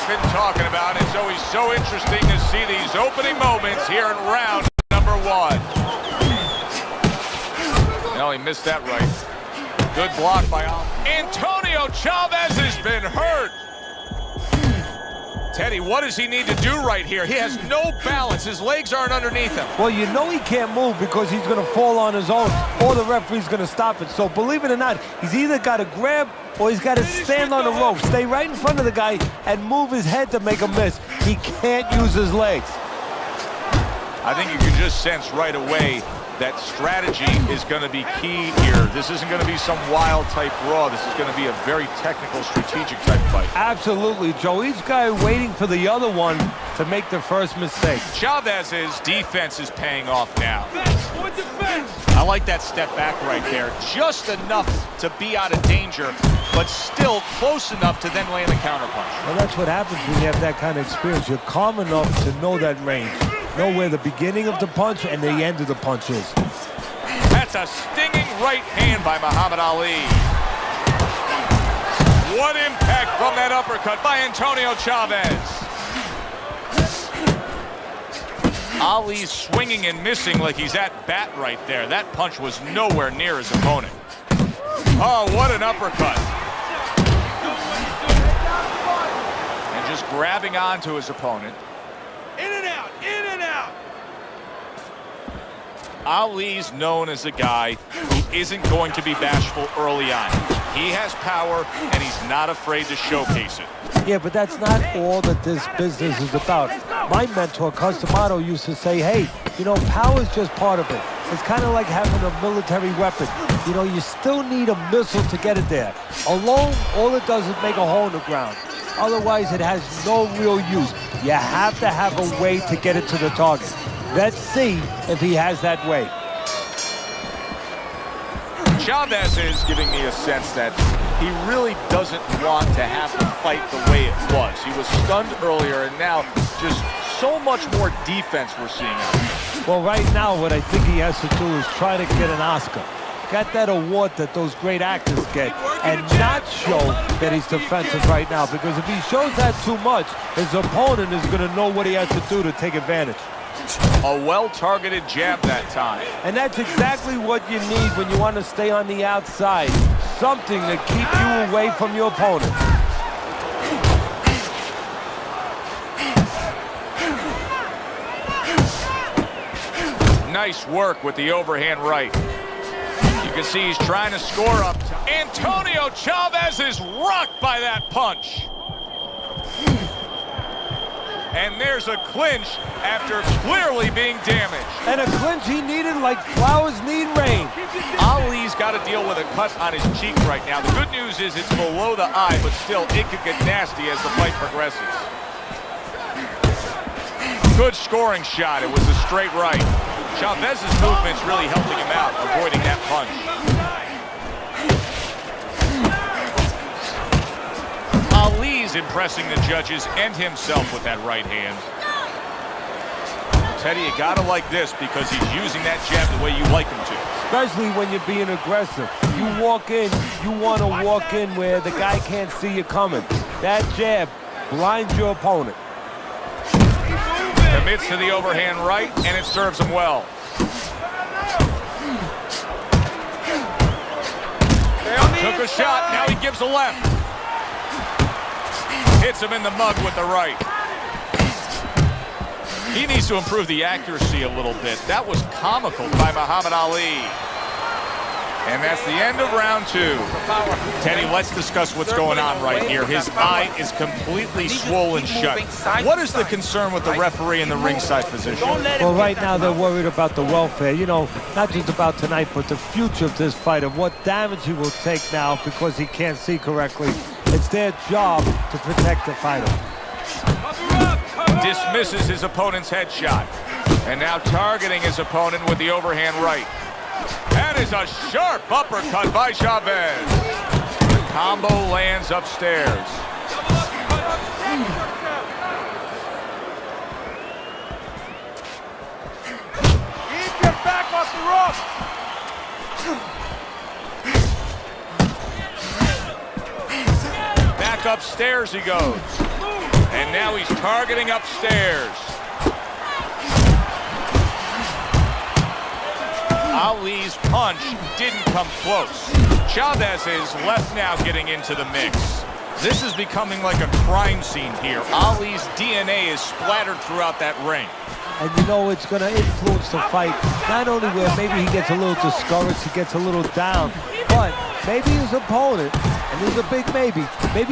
been talking about. It's always so interesting to see these opening moments here in round number 1. No, he missed that right. Good block by Antonio Chavez has been hurt. Teddy, what does he need to do right here? He has no balance. His legs aren't underneath him. Well, you know he can't move because he's going to fall on his own, or the referee's going to stop it. So believe it or not, he's either got to grab or he's got to stand on the rope, stay right in front of the guy, and move his head to make a miss. He can't use his legs. I think you can just sense right away that strategy is going to be key here. This isn't going to be some wild type brawl. This is going to be a very technical, strategic type fight. Absolutely, Joe. Each guy waiting for the other one to make the first mistake. Chavez's defense is paying off now. I like that step back right there. Just enough to be out of danger, but still close enough to then land the counterpunch. Well, that's what happens when you have that kind of experience. You're calm enough to know that range. Know where the beginning of the punch and the end of the punch is. That's a stinging right hand by Muhammad Ali. What impact from that uppercut by Antonio Chavez. Ali's swinging and missing like he's at bat right there. That punch was nowhere near his opponent. Oh, what an uppercut. And just grabbing onto his opponent. In and out, in and out. Ali's known as a guy who isn't going to be bashful early on. He has power, and he's not afraid to showcase it. Yeah, but that's not all that this business is about. My mentor, Customato, used to say, hey, you know, power is just part of it. It's kind of like having a military weapon. You know, you still need a missile to get it there. Alone, all it does is make a hole in the ground. Otherwise, it has no real use. You have to have a way to get it to the target. Let's see if he has that way. Chavez is giving me a sense that he really doesn't want to have to fight the way it was. He was stunned earlier, and now just so much more defense we're seeing out there. Well, right now, what I think he has to do is try to get an Oscar. Got that award that those great actors get, and not show that he's defensive right now, because if he shows that too much, his opponent is going to know what he has to do to take advantage. A well-targeted jab that time. And that's exactly what you need when you want to stay on the outside. Something to keep you away from your opponent. Nice work with the overhand right. You can see he's trying to score up. Antonio Chavez is rocked by that punch. And there's a clinch after clearly being damaged. And a clinch he needed like flowers need rain. Ali's got to deal with a cut on his cheek right now. The good news is it's below the eye, but still it could get nasty as the fight progresses. Good scoring shot. It was a straight right. Chavez's movement's really helping him out, avoiding that punch. Ali's impressing the judges and himself with that right hand. Teddy, you gotta like this because he's using that jab the way you like him to. Especially when you're being aggressive. You walk in, you want to walk in where the guy can't see you coming. That jab blinds your opponent. Commits to the overhand right, and it serves him well. Took a shot, now he gives a left. Hits him in the mug with the right. He needs to improve the accuracy a little bit. That was comical by Muhammad Ali. And that's the end of round 2. Teddy, let's discuss what's going on right here. His eye is completely swollen shut. What is the concern with the referee in the ringside position? Well, right now they're worried about the welfare. You know, not just about tonight, but the future of this fight and what damage he will take now because he can't see correctly. It's their job to protect the fighter. Dismisses his opponent's headshot. And now targeting his opponent with the overhand right. That is a sharp uppercut by Chavez. The combo lands upstairs. Keep your back off the rope. Back upstairs he goes. And now he's targeting upstairs. Ali's punch didn't come close. Chavez is left now getting into the mix. This is becoming like a crime scene here. Ali's DNA is splattered throughout that ring. And you know it's going to influence the fight, not only where maybe he gets a little discouraged, he gets a little down, but maybe his opponent, and there's a big maybe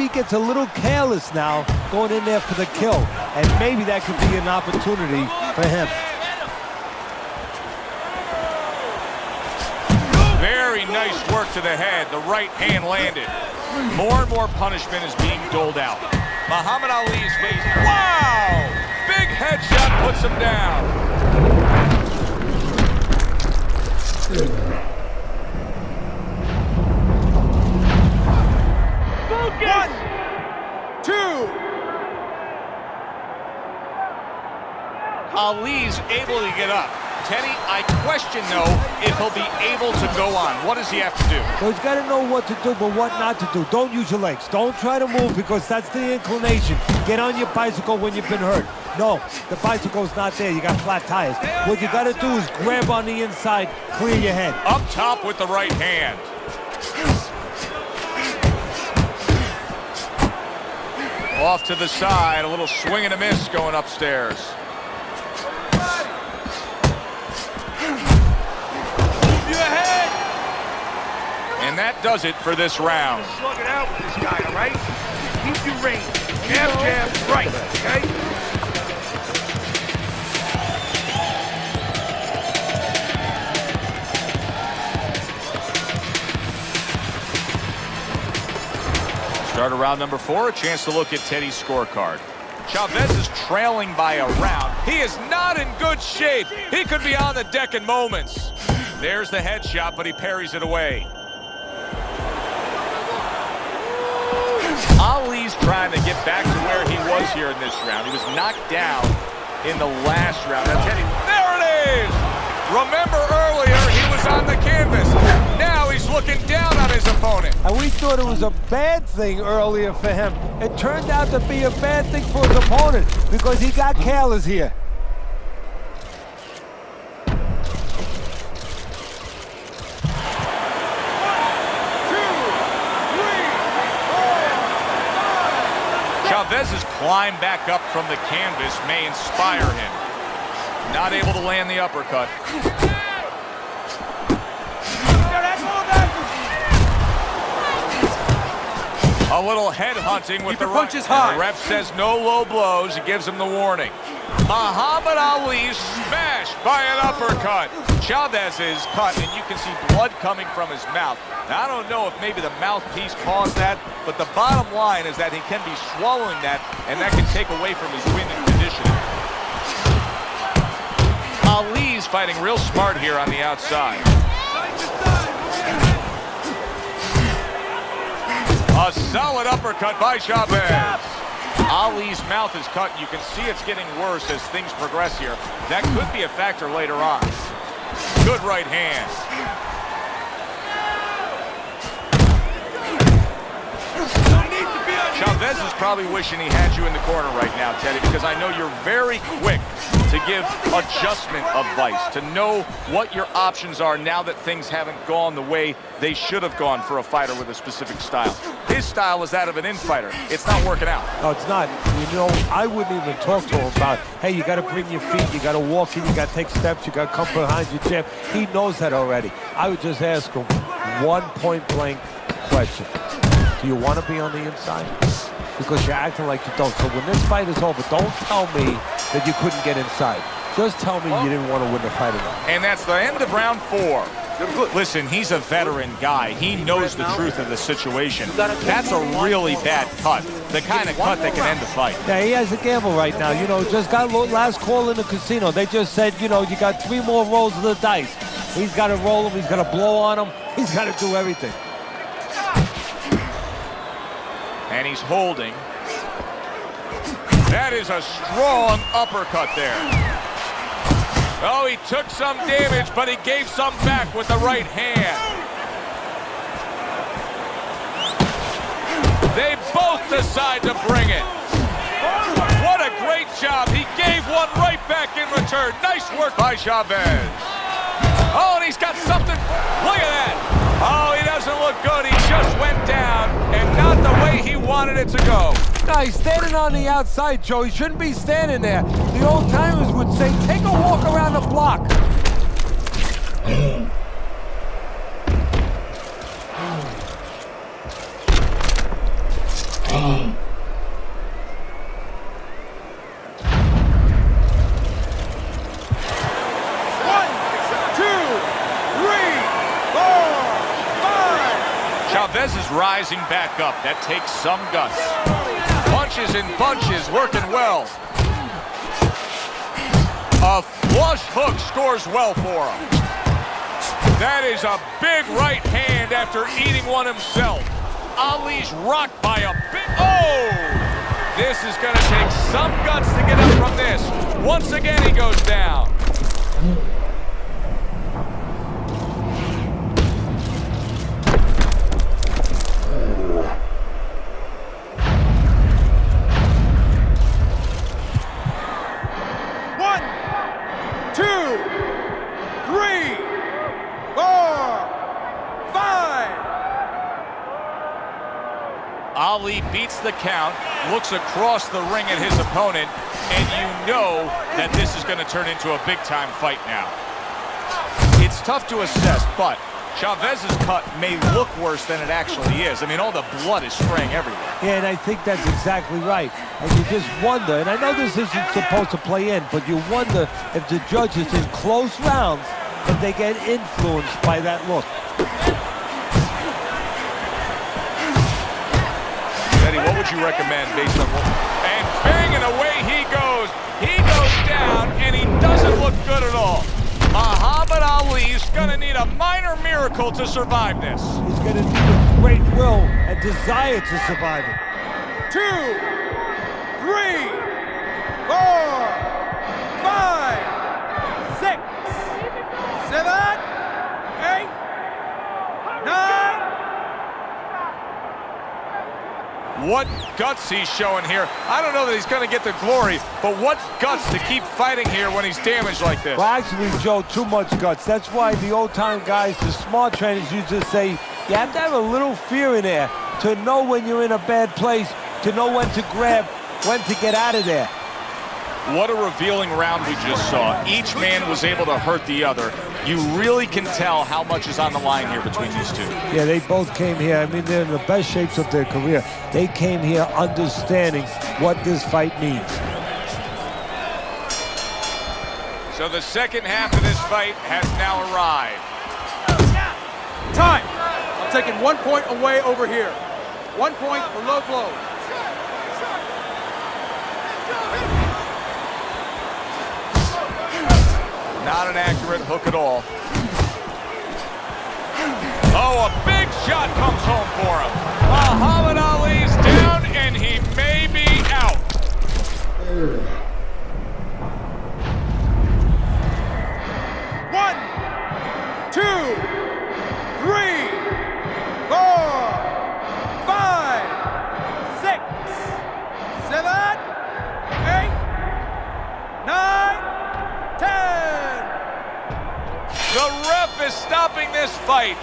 he gets a little careless now going in there for the kill. And maybe that could be an opportunity for him. Very nice work to the head. The right hand landed. More and more punishment is being doled out. Muhammad Ali's face. Wow! Big headshot puts him down. Focus! 1, 2. Ali's able to get up. Teddy, I question, though, if he'll be able to go on. What does he have to do? Well, he's got to know what to do, but what not to do. Don't use your legs. Don't try to move because that's the inclination. Get on your bicycle when you've been hurt. No, the bicycle's not there. You got flat tires. What you got to do is grab on the inside, clear your head. Up top with the right hand. Off to the side, a little swing and a miss going upstairs. And that does it for this round. Slug it out with this guy, all right? Keep your range. Jab, jab, right, okay? Start of round number 4, a chance to look at Teddy's scorecard. Chavez is trailing by a round. He is not in good shape. He could be on the deck in moments. There's the headshot, but he parries it away. Ali's trying to get back to where he was here in this round. He was knocked down in the last round. Now, Teddy, there it is! Remember earlier, he was on the canvas. Now he's looking down on his opponent. And we thought it was a bad thing earlier for him. It turned out to be a bad thing for his opponent because he got careless here. Chavez's climb back up from the canvas may inspire him. Not able to land the uppercut. A little head hunting with the right. Punches high. The ref says no low blows. He gives him the warning. Muhammad Ali smashed by an uppercut. Chavez is cut, and you can see blood coming from his mouth. Now, I don't know if maybe the mouthpiece caused that, but the bottom line is that he can be swallowing that, and that can take away from his win and conditioning. Ali's fighting real smart here on the outside. A solid uppercut by Chavez. Ali's mouth is cut. You can see it's getting worse as things progress here. That could be a factor later on. Good right hand. Chavez is probably wishing he had you in the corner right now, Teddy, because I know you're very quick to give adjustment advice, to know what your options are now that things haven't gone the way they should have gone for a fighter with a specific style. His style is that of an in-fighter. It's not working out. No, it's not. You know, I wouldn't even talk to him about, hey, you got to bring your feet, you got to walk in, you got to take steps, you got to come behind your jab. He knows that already. I would just ask him one point-blank question. Do you want to be on the inside? Because you're acting like you don't. So when this fight is over, don't tell me that you couldn't get inside. Just tell me you didn't want to win the fight enough. And that's the end of round 4. Listen, he's a veteran guy. He knows the truth of the situation. That's a really bad cut. The kind of cut that can end the fight. Yeah, he has a gamble right now. You know, just got last call in the casino. They just said, you know, you got 3 more rolls of the dice. He's got to roll them. He's got to blow on them. He's got to do everything. And he's holding. That is a strong uppercut there. Oh, he took some damage, but he gave some back with the right hand. They both decide to bring it. What a great job. He gave one right back in return. Nice work by Chavez. Oh, and he's got something. Look at that. Oh, he doesn't look good. He just went down, and not the way he wanted it to go. No, he's standing on the outside, Joe. He shouldn't be standing there. The old-timers would say, take a walk around the block. Chavez is rising back up. That takes some guts. Punches and bunches, working well. A flush hook scores well for him. That is a big right hand after eating one himself. Ali's rocked by a big... Oh! This is going to take some guts to get up from this. Once again, he goes down. Ali beats the count, looks across the ring at his opponent, and you know that this is going to turn into a big-time fight now. It's tough to assess, but Chavez's cut may look worse than it actually is. I mean, all the blood is spraying everywhere. Yeah, and I think that's exactly right. And you just wonder, and I know this isn't supposed to play in, but you wonder if the judges in close rounds, if they get influenced by that look. What would you recommend based on what... And bang, and away he goes. He goes down, and he doesn't look good at all. Muhammad Ali's going to need a minor miracle to survive this. He's going to need a great will and desire to survive it. 2, 3, 4, 5, 6, 7, 8, 9. What guts he's showing here. I don't know that he's going to get the glory, but what guts to keep fighting here when he's damaged like this. Well, actually, Joe, too much guts. That's why the old-time guys, the smart trainers, used to say, you have to have a little fear in there to know when you're in a bad place, to know when to grab, when to get out of there. What a revealing round we just saw. Each man was able to hurt the other. You really can tell how much is on the line here between these two. Yeah, they both came here. I mean, they're in the best shapes of their career. They came here understanding what this fight means. So the second half of this fight has now arrived. Time! I'm taking 1 point away over here. 1 point for low blows. Not an accurate hook at all. Oh, a big shot comes home for him. Muhammad Ali's down, and he may be out. One, 2, 3, 4, 5, 6, 7, 8, 9, 10. The ref is stopping this fight.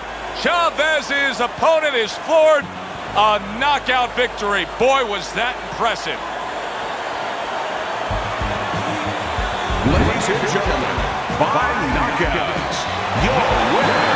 Chavez's opponent is floored. A knockout victory. Boy, was that impressive. Ladies and gentlemen, by knockout, your winner.